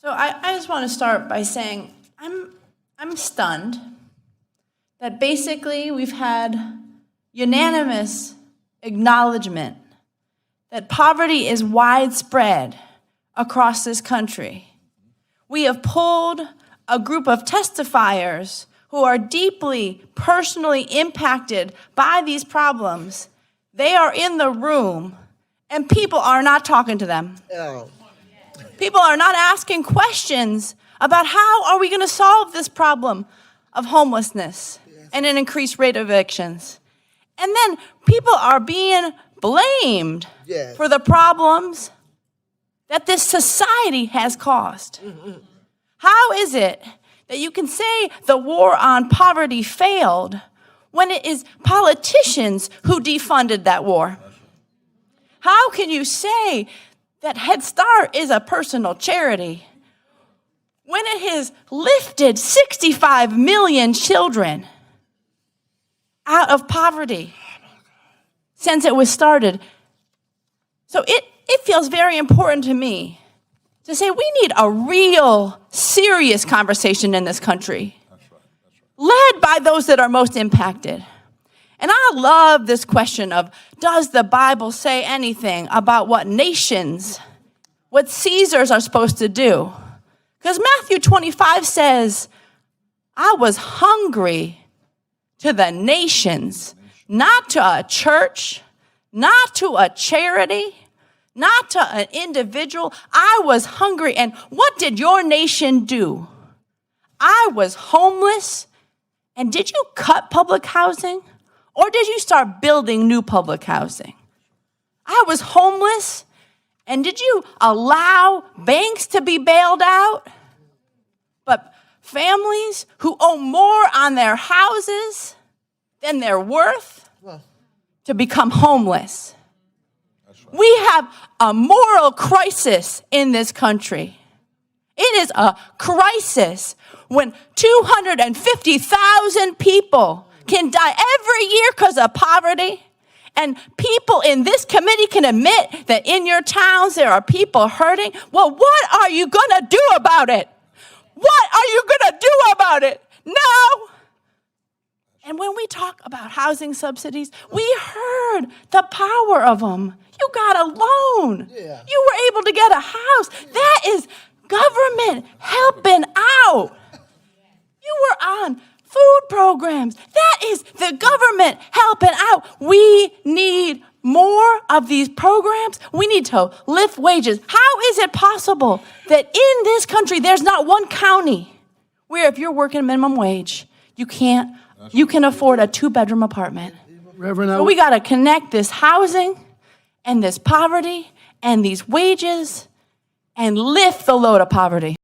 So I just want to start by saying I'm stunned that basically we've had unanimous acknowledgement that poverty is widespread across this country. We have pulled a group of testifiers who are deeply personally impacted by these problems. They are in the room, and people are not talking to them. People are not asking questions about how are we going to solve this problem of homelessness and an increased rate of evictions. And then people are being blamed for the problems that this society has caused. How is it that you can say the war on poverty failed when it is politicians who defunded that war? How can you say that Head Start is a personal charity when it has lifted 65 million children out of poverty since it was started? So it feels very important to me to say we need a real, serious conversation in this country, led by those that are most impacted. And I love this question of, does the Bible say anything about what nations, what Caesars are supposed to do? Because Matthew 25 says, I was hungry to the nations, not to a church, not to a charity, not to an individual. I was hungry. And what did your nation do? I was homeless. And did you cut public housing? Or did you start building new public housing? I was homeless. And did you allow banks to be bailed out? But families who owe more on their houses than they're worth to become homeless. We have a moral crisis in this country. It is a crisis when 250,000 people can die every year because of poverty. And people in this committee can admit that in your towns there are people hurting. Well, what are you going to do about it? What are you going to do about it? No. And when we talk about housing subsidies, we heard the power of them. You got a loan. You were able to get a house. That is government helping out. You were on food programs. That is the government helping out. We need more of these programs. We need to lift wages. How is it possible that in this country there's not one county where if you're working minimum wage, you can afford a 2-bedroom apartment? Reverend, so we got to connect this housing and this poverty and these wages and lift the load of poverty.